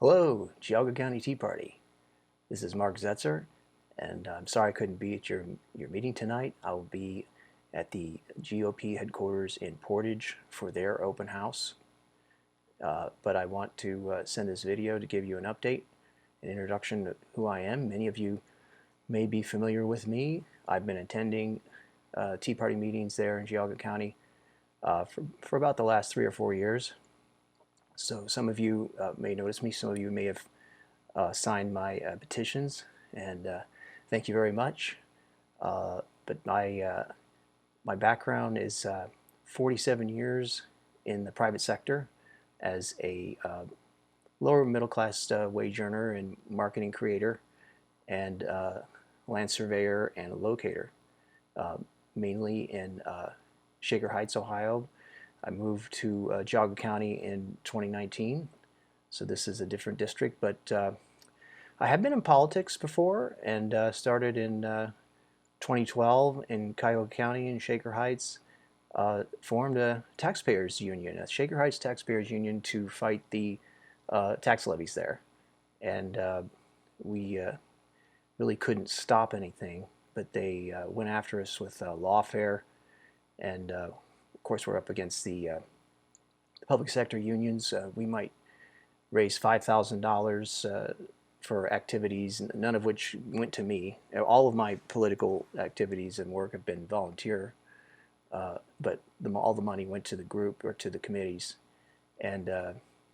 Hello, Geauga County Tea Party. This is Mark Zetzer, and I'm sorry I couldn't be at your meeting tonight. I will be at the GOP headquarters in Portage for their open house. But I want to send this video to give you an update, an introduction to who I am. Many of you may be familiar with me. I've been attending Tea Party meetings there in Geauga County for about the last 3 or 4 years. So some of you may notice me, some of you may have signed my petitions, and thank you very much. But my background is 47 years in the private sector as a lower middle class wage earner and marketing creator and land surveyor and locator, mainly in Shaker Heights, Ohio. I moved to Geauga County in 2019, so this is a different district, but I have been in politics before and started in 2012 in Geauga County in Shaker Heights, formed a taxpayers union, a Shaker Heights Taxpayers Union, to fight the tax levies there. And we really couldn't stop anything, but they went after us with lawfare, and of course we're up against the public sector unions. We might raise $5,000 for activities, none of which went to me. All of my political activities and work have been volunteer, but all the money went to the group or to the committees. And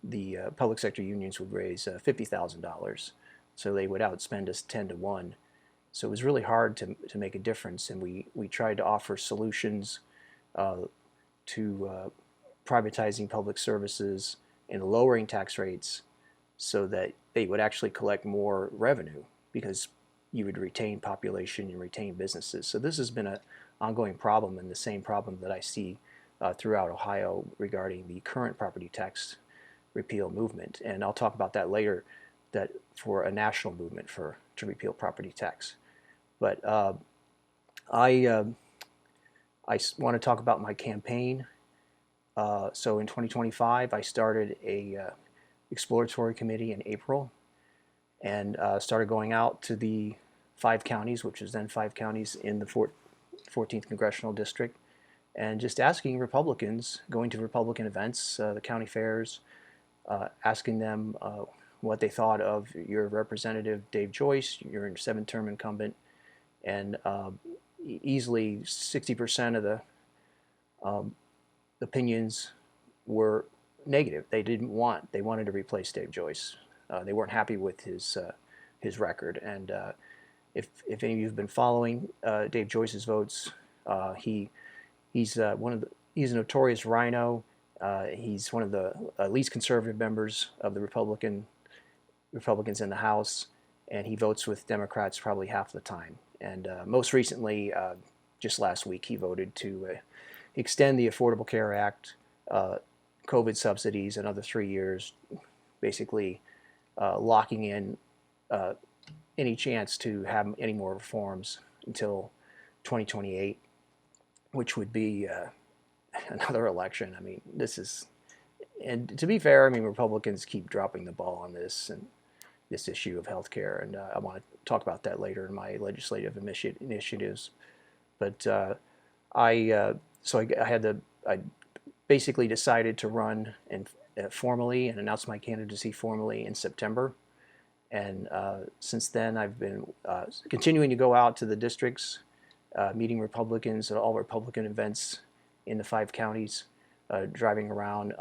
the public sector unions would raise $50,000, so they would outspend us 10 to 1. So it was really hard to make a difference, and we tried to offer solutions to privatizing public services and lowering tax rates so that they would actually collect more revenue, because you would retain population and retain businesses. So this has been an ongoing problem, and the same problem that I see throughout Ohio regarding the current property tax repeal movement. And I'll talk about that later, that for a national movement to repeal property tax. But I want to talk about my campaign. So in 2025, I started a exploratory committee in April, and started going out to the 5 counties, which was then 5 counties in the 14th Congressional District, and just asking Republicans, going to Republican events, the county fairs, asking them what they thought of your representative, Dave Joyce, your 7th-term incumbent, and easily 60% of the opinions were negative. They wanted to replace Dave Joyce. They weren't happy with his record. And if any of you have been following Dave Joyce's votes, he's a notorious RINO. He's one of the least conservative members of the Republicans in the House, and he votes with Democrats probably half the time. And most recently, just last week, he voted to extend the Affordable Care Act, COVID subsidies, another 3 years, basically locking in any chance to have any more reforms until 2028, which would be another election. I mean, and to be fair, I mean, Republicans keep dropping the ball on this and this issue of health care, and I want to talk about that later in my legislative initiatives. But I basically decided to run and formally and announce my candidacy formally in September. And since then, I've been continuing to go out to the districts, meeting Republicans at all Republican events in the 5 counties, driving around.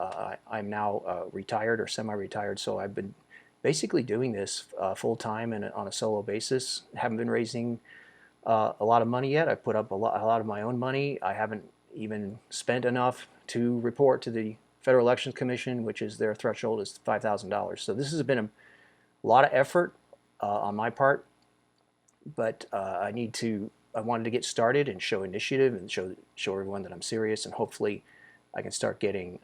I'm now retired or semi-retired, so I've been basically doing this full-time and on a solo basis. Haven't been raising a lot of money yet. I've put up a lot of my own money. I haven't even spent enough to report to the Federal Elections Commission, which is their threshold is $5,000. So this has been a lot of effort on my part, but I wanted to get started and show initiative and show everyone that I'm serious, and hopefully I can start getting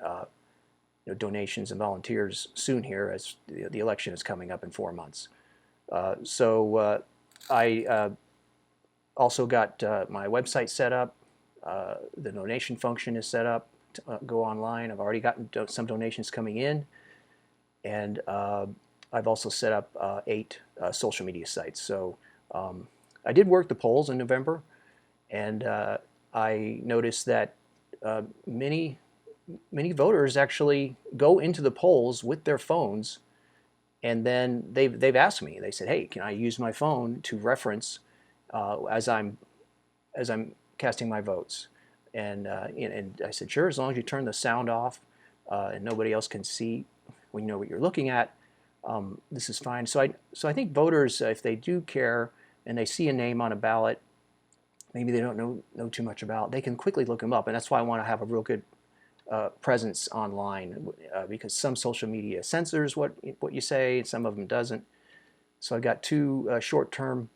donations and volunteers soon here, as the election is coming up in 4 months. So I also got my website set up. The donation function is set up to go online. I've already gotten some donations coming in, and I've also set up 8 social media sites. So I did work the polls in November, and I noticed that many voters actually go into the polls with their phones, and then they've asked me. They said, "Hey, can I use my phone to reference as I'm casting my votes?" And I said, "Sure, as long as you turn the sound off and nobody else can see when you know what you're looking at, this is fine." So I think voters, if they do care and they see a name on a ballot, maybe they don't know too much about, they can quickly look them up, and that's why I want to have a real good presence online, because some social media censors what you say, and some of them doesn't. So I've got 2 short-term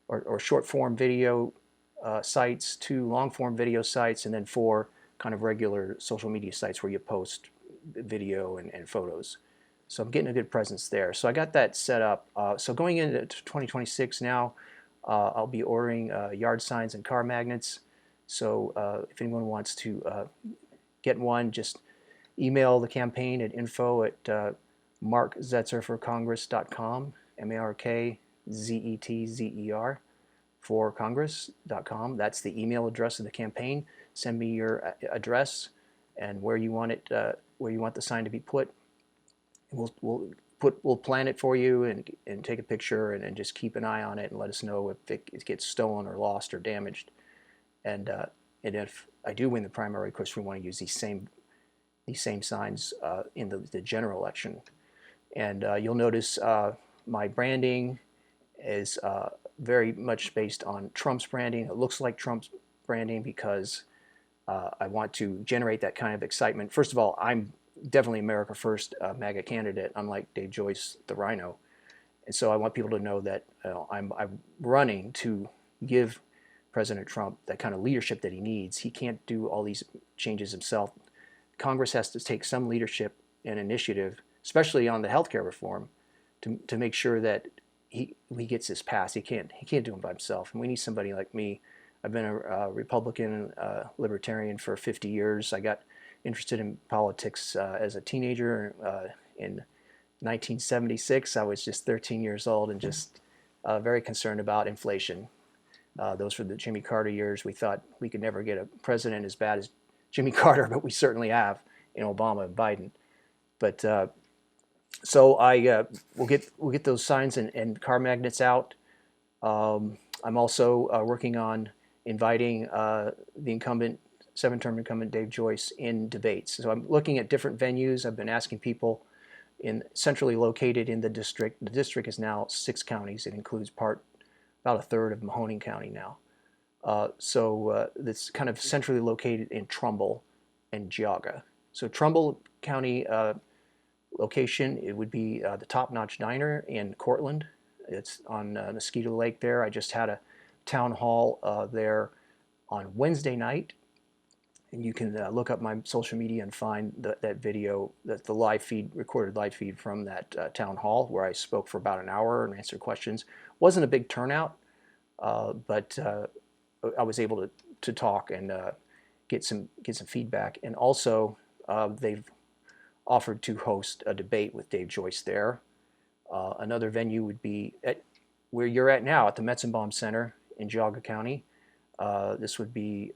or short-form video sites, 2 long-form video sites, and then 4 kind of regular social media sites where you post video and photos. So I'm getting a good presence there. So I got that set up. So going into 2026 now, I'll be ordering yard signs and car magnets. So if anyone wants to get one, just email the campaign at info@markzetzerforcongress.com, MARKZETZER for Congress.com. That's the email address of the campaign. Send me your address and where you want it, where you want the sign to be put. We'll plan it for you and take a picture and just keep an eye on it and let us know if it gets stolen or lost or damaged. And if I do win the primary, of course, we want to use these same signs in the general election. And you'll notice my branding is very much based on Trump's branding. It looks like Trump's branding because I want to generate that kind of excitement. First of all, I'm definitely America First MAGA candidate, unlike Dave Joyce, the RINO. And so I want people to know that I'm running to give President Trump that kind of leadership that he needs. He can't do all these changes himself. Congress has to take some leadership and initiative, especially on the healthcare reform, to make sure that he gets this passed. He can't do it by himself. And we need somebody like me. I've been a Republican libertarian for 50 years. I got interested in politics as a teenager in 1976. I was just 13 years old and just very concerned about inflation. Those were the Jimmy Carter years. We thought we could never get a president as bad as Jimmy Carter, but we certainly have in Obama and Biden. But so we'll get those signs and car magnets out. I'm also working on inviting the incumbent, 7-term incumbent Dave Joyce in debates. So I'm looking at different venues. I've been asking people centrally located in the district. The district is now 6 counties. It includes about a third of Mahoning County now. So that's kind of centrally located in Trumbull and Geauga. So Trumbull County location, it would be the Top Notch Diner in Cortland. It's on Mosquito Lake there. I just had a town hall there on Wednesday night. And you can look up my social media and find that video, the live feed, recorded live feed from that town hall where I spoke for about an hour and answered questions. Wasn't a big turnout, but I was able to talk and get some feedback. And also, they've offered to host a debate with Dave Joyce there. Another venue would be at where you're at now, at the Metzenbaum Center in Geauga County. This would be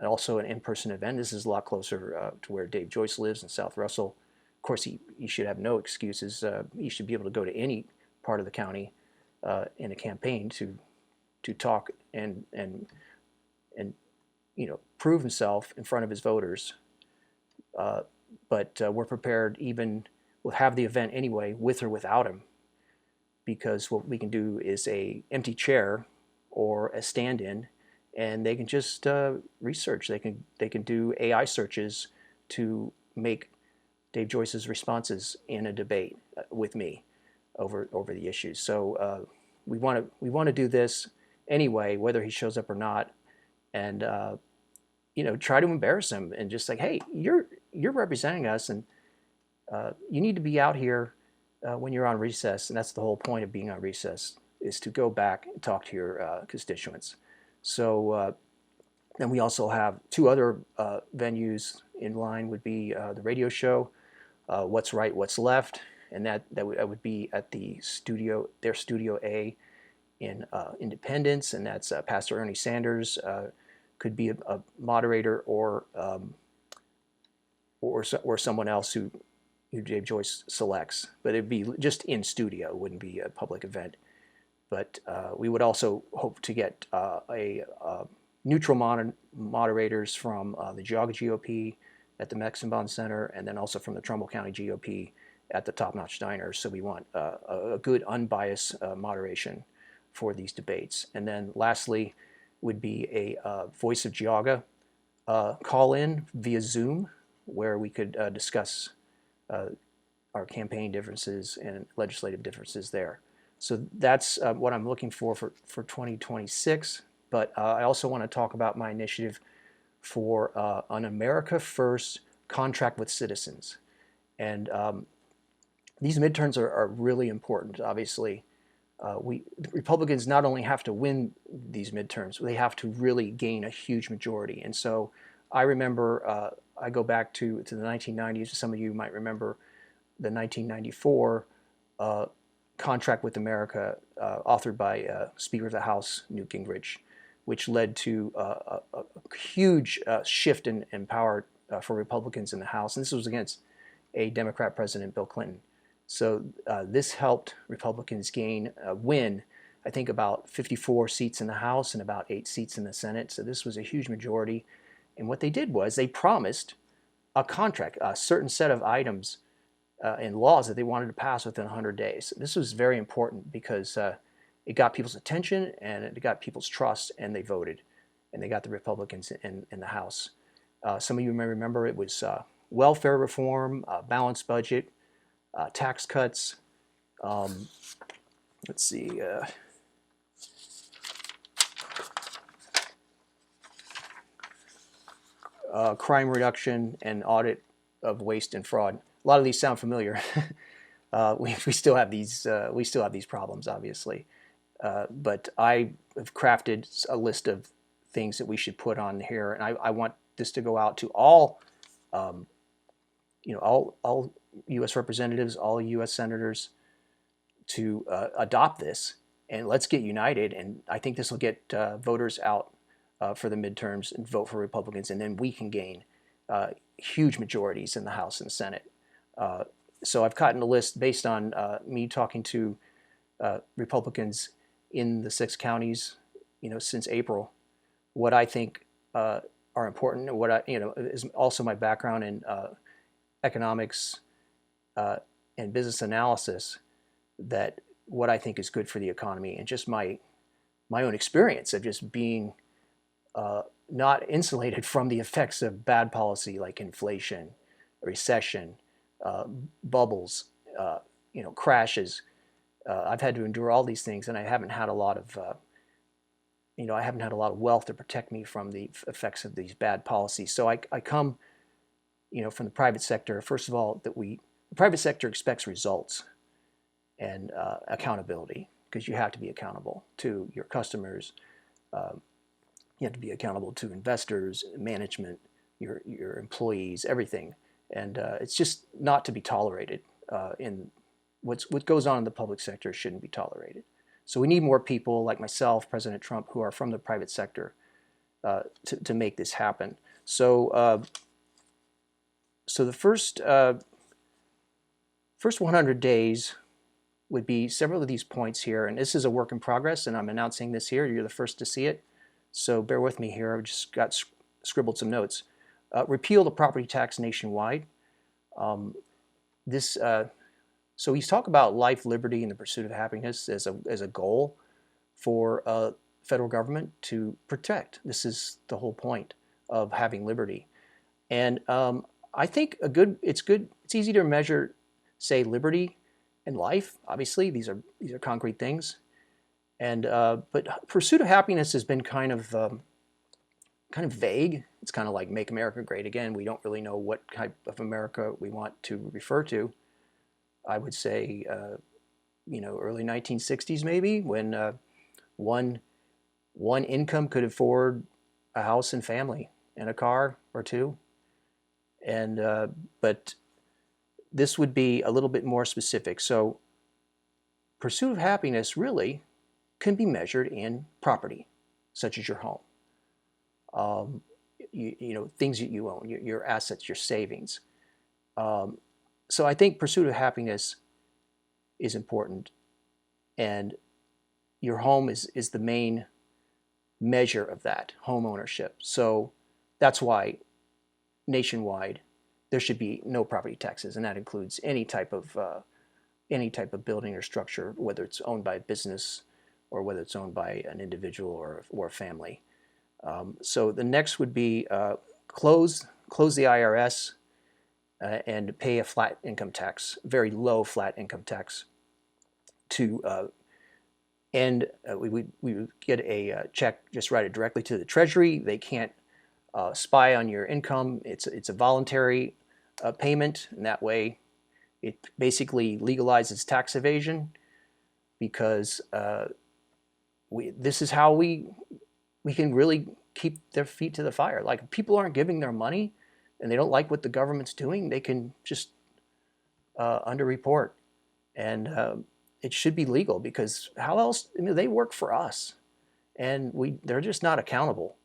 also an in-person event. This is a lot closer to where Dave Joyce lives in South Russell. Of course, he should have no excuses. He should be able to go to any part of the county in a campaign to talk and prove himself in front of his voters. But we're prepared, we'll have the event anyway, with or without him, because what we can do is a empty chair or a stand-in, and they can just research. They can do AI searches to make Dave Joyce's responses in a debate with me over the issues. So we want to do this anyway, whether he shows up or not, and try to embarrass him and just like, hey, you're representing us, and you need to be out here when you're on recess. And that's the whole point of being on recess, is to go back and talk to your constituents. So then we also have 2 other venues in line would be the radio show, What's Right, What's Left, and that would be at their Studio A in Independence, and that's Pastor Ernie Sanders could be a moderator, or someone else who Dave Joyce selects. But it'd be just in studio; it wouldn't be a public event. But we would also hope to get neutral moderators from the Geauga GOP at the Mexican Center, and then also from the Trumbull County GOP at the Top Notch Diner. So we want a good unbiased moderation for these debates. And then lastly would be a Voice of Geauga call-in via Zoom, where we could discuss our campaign differences and legislative differences there. So that's what I'm looking for 2026. But I also want to talk about my initiative for an America First contract with citizens. And these midterms are really important, obviously. The Republicans not only have to win these midterms, they have to really gain a huge majority. And so I remember, I go back to the 1990s. Some of you might remember the 1994 Contract with America, authored by Speaker of the House Newt Gingrich, which led to a huge shift in power for Republicans in the House. And this was against a Democrat President, Bill Clinton. So this helped Republicans win, I think, about 54 seats in the House and about 8 seats in the Senate. So this was a huge majority. And what they did was they promised a contract, a certain set of items and laws that they wanted to pass within 100 days. This was very important because it got people's attention and it got people's trust, and they voted, and they got the Republicans in the House. Some of you may remember it was welfare reform, balanced budget, tax cuts. Let's see. Crime reduction and audit of waste and fraud. A lot of these sound familiar. We still have these. We still have these problems, obviously. But I have crafted a list of things that we should put on here, and I want this to go out to all, all U.S. representatives, all U.S. senators, to adopt this, and let's get united. And I think this will get voters out for the midterms and vote for Republicans, and then we can gain huge majorities in the House and the Senate. So I've gotten a list based on me talking to Republicans in the 6 counties, since April, what I think are important, and what is also my background in economics and business analysis, that what I think is good for the economy, and just my own experience of just being not insulated from the effects of bad policy like inflation, recession, bubbles, crashes. I've had to endure all these things, and I haven't had a lot of, wealth to protect me from the effects of these bad policies. So I come, from the private sector. First of all, the private sector expects results and accountability, because you have to be accountable to your customers. You have to be accountable to investors, management, your employees, everything. And it's just not to be tolerated. What goes on in the public sector shouldn't be tolerated. So we need more people like myself, President Trump, who are from the private sector to make this happen. So the first 100 days would be several of these points here, and this is a work in progress, and I'm announcing this here. You're the first to see it, so bear with me here. I've just scribbled some notes. Repeal the property tax nationwide. So he's talking about life, liberty, and the pursuit of happiness as a goal for federal government to protect. This is the whole point of having liberty. And I think it's good. It's easy to measure, say, liberty and life. Obviously, these are concrete things. And but pursuit of happiness has been kind of vague. It's kind of like Make America Great Again. We don't really know what type of America we want to refer to. I would say, early 1960s maybe, when one income could afford a house and family and a car or two. And but this would be a little bit more specific. So pursuit of happiness really can be measured in property, such as your home, things that you own, your assets, your savings. So I think pursuit of happiness is important, and your home is the main measure of that, home ownership. So that's why nationwide there should be no property taxes, and that includes any type of building or structure, whether it's owned by a business or whether it's owned by an individual or a family. So the next would be close the IRS and pay a flat income tax, very low flat income tax, to end. We would get a check, just write it directly to the Treasury. They can't spy on your income. It's a voluntary payment, and that way it basically legalizes tax evasion, because this is how we can really keep their feet to the fire. Like, if people aren't giving their money and they don't like what the government's doing, they can just underreport. And it should be legal, because how else? They work for us, and they're just not accountable.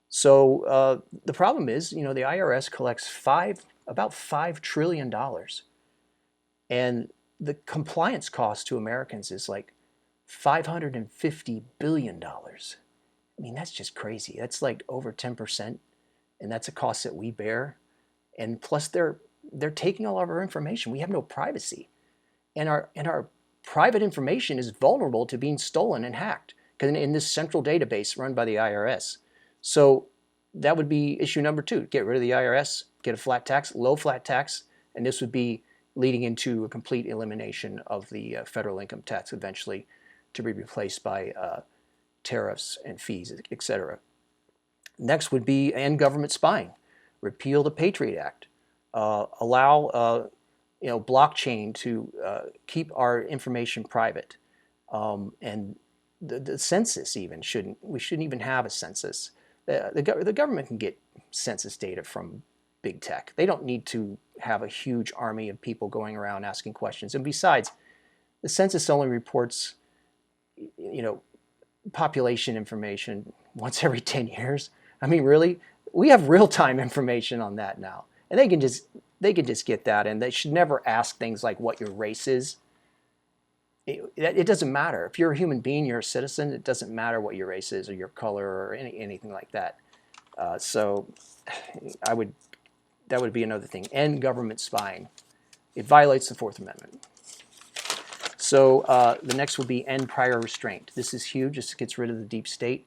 So the problem is, the IRS collects about $5 trillion, and the compliance cost to Americans is like $550 billion. That's just crazy. That's like over 10%, and that's a cost that we bear. And plus, they're taking all of our information. We have no privacy, and our private information is vulnerable to being stolen and hacked, because in this central database run by the IRS. So that would be issue number 2: get rid of the IRS, get a flat tax, low flat tax, and this would be leading into a complete elimination of the federal income tax eventually, to be replaced by tariffs and fees, etc. Next would be end government spying. Repeal the Patriot Act. Allow blockchain to keep our information private. And the census even we shouldn't even have a census. The government can get census data from big tech. They don't need to have a huge army of people going around asking questions. And besides, the census only reports population information once every 10 years. Really, we have real-time information on that now, and they can just get that, and they should never ask things like what your race is. It doesn't matter. If you're a human being, you're a citizen. It doesn't matter what your race is or your color or anything like that. So that would be another thing. End government spying. It violates the Fourth Amendment. So the next would be end prior restraint. This is huge. This gets rid of the deep state.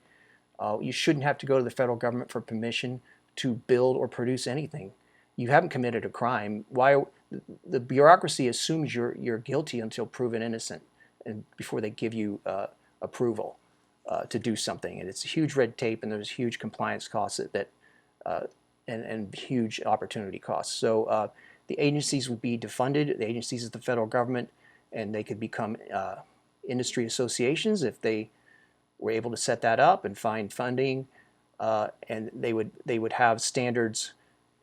You shouldn't have to go to the federal government for permission to build or produce anything. You haven't committed a crime. Why? The bureaucracy assumes you're guilty until proven innocent, and before they give you approval to do something. And it's huge red tape, and there's huge compliance costs and huge opportunity costs. So the agencies would be defunded. The agencies of the federal government, and they could become industry associations if they were able to set that up and find funding, and they would have standards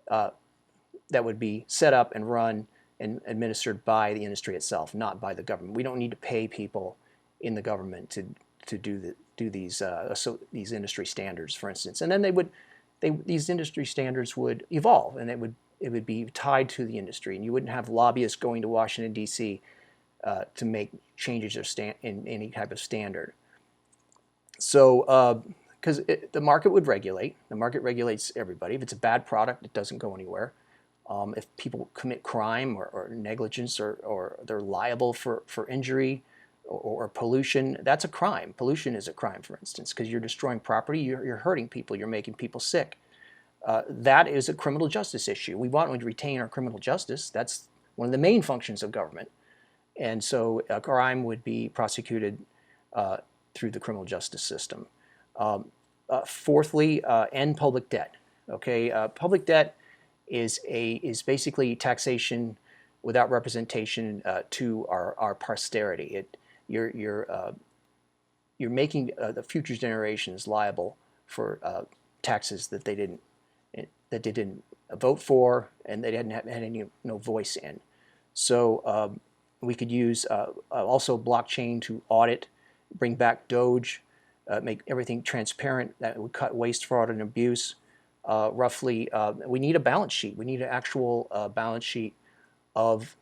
that would be set up and run and administered by the industry itself, not by the government. We don't need to pay people in the government to do these industry standards, for instance. And then these industry standards would evolve, and it would be tied to the industry, and you wouldn't have lobbyists going to Washington D.C. To make changes in any type of standard. So, because the market would regulate. The market regulates everybody. If it's a bad product, it doesn't go anywhere. If people commit crime or negligence or they're liable for injury or pollution, that's a crime. Pollution is a crime, for instance, because you're destroying property, you're hurting people, you're making people sick. That is a criminal justice issue. We want to retain our criminal justice. That's one of the main functions of government. And so a crime would be prosecuted through the criminal justice system. Fourthly, end public debt. Okay, public debt is basically taxation without representation to our posterity. You're making the future generations liable for taxes that they didn't vote for and they didn't have no voice in. So we could use also blockchain to audit, bring back Doge, make everything transparent. That would cut waste, fraud, and abuse. Roughly, we need a balance sheet. We need an actual balance sheet of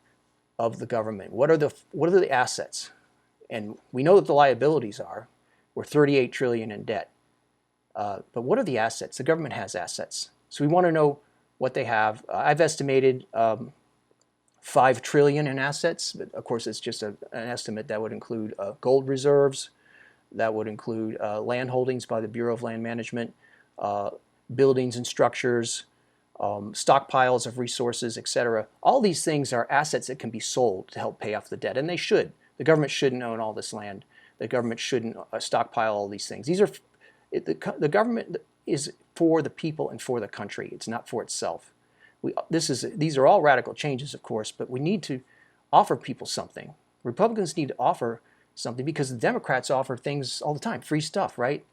the government. What are the assets? And we know that the liabilities are. We're 38 trillion in debt. But what are the assets? The government has assets. So we want to know what they have. I've estimated 5 trillion in assets, but of course it's just an estimate. That would include gold reserves, that would include land holdings by the Bureau of Land Management, buildings and structures, stockpiles of resources, etc. All these things are assets that can be sold to help pay off the debt, and they should. The government shouldn't own all this land. The government shouldn't stockpile all these things. The government is for the people and for the country. It's not for itself. These are all radical changes, of course, but we need to offer people something. Republicans need to offer something because the Democrats offer things all the time. Free stuff, right?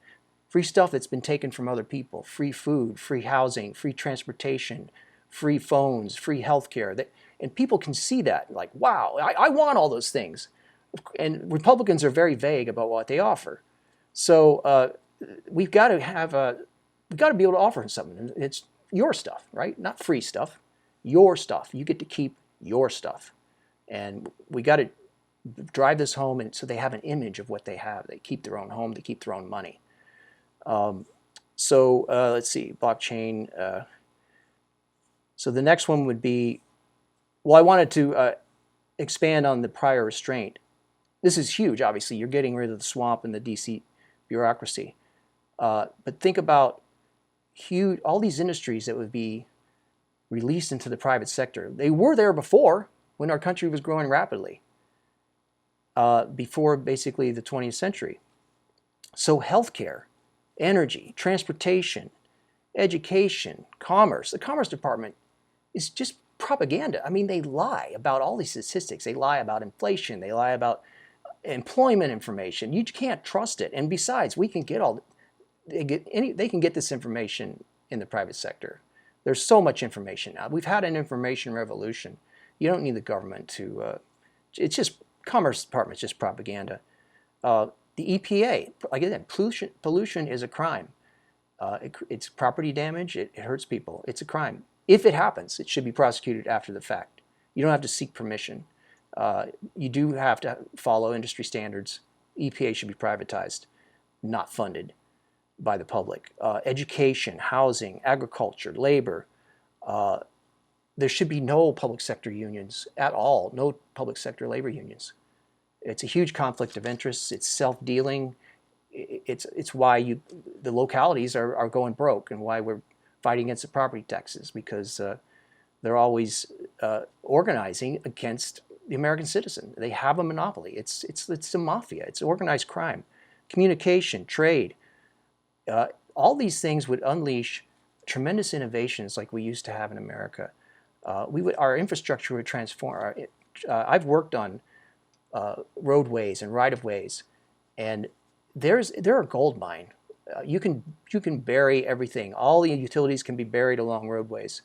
Free stuff that's been taken from other people. Free food, free housing, free transportation, free phones, free health care. And people can see that, like, wow, I want all those things. And Republicans are very vague about what they offer. So we've got to be able to offer something. It's your stuff, right? Not free stuff. Your stuff. You get to keep your stuff. And we got to drive this home, and so they have an image of what they have. They keep their own home. They keep their own money. Let's see, blockchain. So the next one would be, well, I wanted to expand on the prior restraint. This is huge, obviously. You're getting rid of the swamp and the DC bureaucracy. But think about all these industries that would be released into the private sector. They were there before, when our country was growing rapidly, before basically the 20th century. So healthcare, energy, transportation, education, commerce. The Commerce Department is just propaganda. I mean, they lie about all these statistics. They lie about inflation. They lie about employment information. You can't trust it. And besides, we can get they can get this information in the private sector. There's so much information now. We've had an information revolution. You don't need the government to. It's just Commerce Department's just propaganda. The EPA, again, pollution is a crime. It's property damage. It hurts people. It's a crime. If it happens, it should be prosecuted after the fact. You don't have to seek permission. You do have to follow industry standards. EPA should be privatized, not funded by the public. Education, housing, agriculture, labor. There should be no public sector unions at all, no public sector labor unions. It's a huge conflict of interests. It's self-dealing. It's why the localities are going broke, and why we're fighting against the property taxes, because they're always organizing against the American citizen. They have a monopoly. It's a mafia. It's organized crime. Communication, trade. All these things would unleash tremendous innovations like we used to have in America. Our infrastructure would transform. I've worked on roadways and right-of-ways, and they're a gold mine. You can bury everything. All the utilities can be buried along roadways.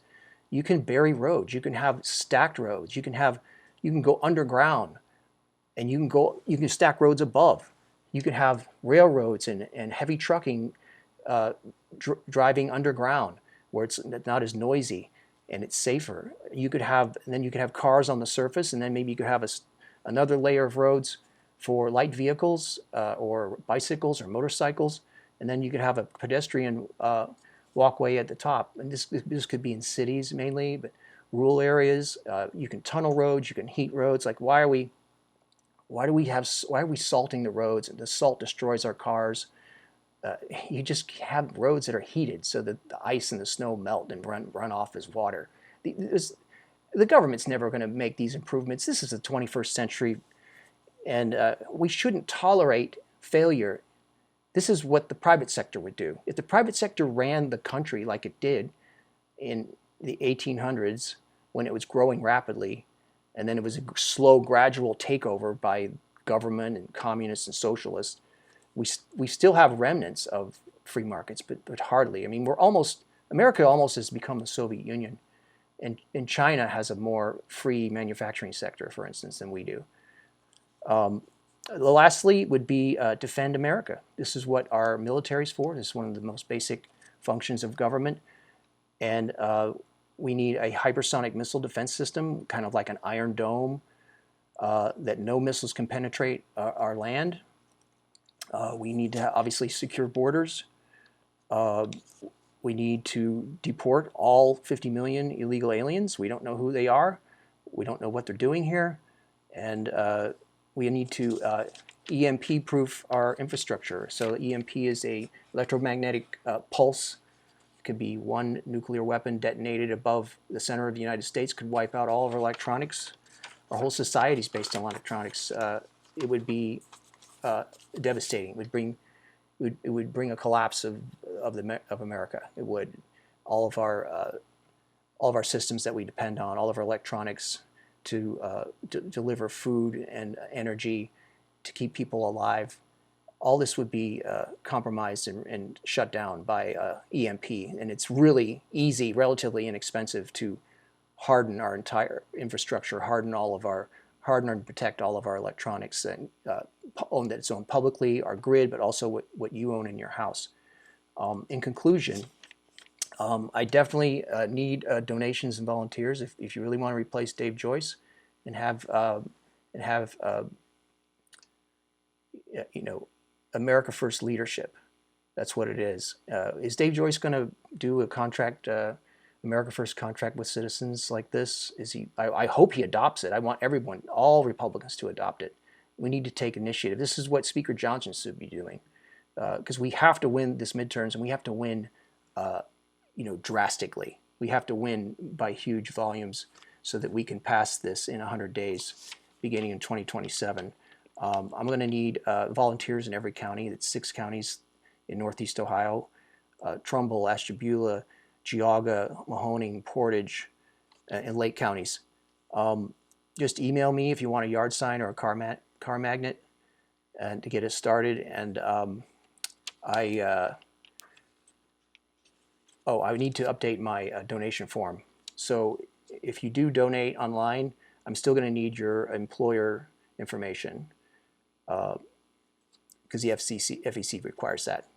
You can bury roads. You can have stacked roads. You can go underground, and you can stack roads above. You can have railroads and heavy trucking driving underground, where it's not as noisy and it's safer. You could have cars on the surface, and then maybe you could have another layer of roads for light vehicles or bicycles or motorcycles, and then you could have a pedestrian walkway at the top. And this could be in cities mainly, but rural areas. You can tunnel roads. You can heat roads. Like, why are we salting the roads? And the salt destroys our cars. You just have roads that are heated so that the ice and the snow melt and run off as water. The government's never going to make these improvements. This is the 21st century, and we shouldn't tolerate failure. This is what the private sector would do. If the private sector ran the country like it did in the 1800s, when it was growing rapidly, and then it was a slow, gradual takeover by government and communists and socialists, we still have remnants of free markets, but hardly. I mean, America almost has become the Soviet Union, and China has a more free manufacturing sector, for instance, than we do. Lastly would be defend America. This is what our military is for. This is one of the most basic functions of government. And we need a hypersonic missile defense system, kind of like an Iron Dome, that no missiles can penetrate our land. We need to obviously secure borders. We need to deport all 50 million illegal aliens. We don't know who they are. We don't know what they're doing here. And we need to EMP-proof our infrastructure. So EMP is a electromagnetic pulse. It could be one nuclear weapon detonated above the center of the United States, could wipe out all of our electronics. Our whole society is based on electronics. It would be devastating. It would bring a collapse of America. It would. All of our systems that we depend on, all of our electronics to deliver food and energy, to keep people alive, all this would be compromised and shut down by EMP. And it's really easy, relatively inexpensive, to harden our entire infrastructure, harden and protect all of our electronics and that's owned publicly, our grid, but also what you own in your house. In conclusion, I definitely need donations and volunteers if you really want to replace Dave Joyce and have America First leadership. That's what it is. Is Dave Joyce going to do a contract, America First contract with citizens like this? Is he? I hope he adopts it. I want everyone, all Republicans, to adopt it. We need to take initiative. This is what Speaker Johnson should be doing, because we have to win this midterms, and we have to win, drastically. We have to win by huge volumes so that we can pass this in 100 days, beginning in 2027. I'm going to need volunteers in every county. It's 6 counties in Northeast Ohio: Trumbull, Ashtabula, Geauga, Mahoning, Portage, and Lake counties. Just email me if you want a yard sign or a car magnet and to get us started. And I need to update my donation form. So if you do donate online, I'm still going to need your employer information because the FEC requires that.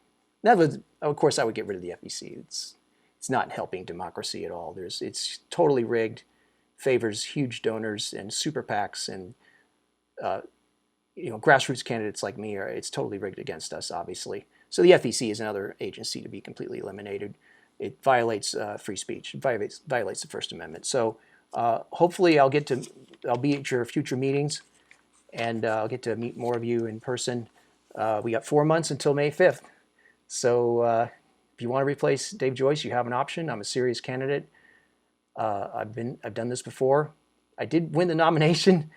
Of course, I would get rid of the FEC. It's not helping democracy at all. It's totally rigged, favors huge donors and super PACs and grassroots candidates like me. It's totally rigged against us, obviously. So the FEC is another agency to be completely eliminated. It violates free speech. It violates the First Amendment. So hopefully I'll be at your future meetings, and I'll get to meet more of you in person. We got 4 months until May 5th. So if you want to replace Dave Joyce, you have an option. I'm a serious candidate. I've done this before. I did win the nomination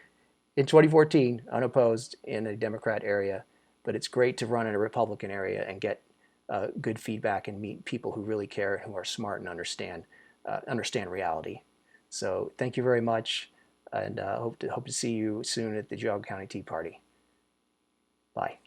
in 2014, unopposed, in a Democrat area. But it's great to run in a Republican area and get good feedback and meet people who really care, who are smart and understand reality. So thank you very much, and hope to see you soon at the Geauga County Tea Party. Bye.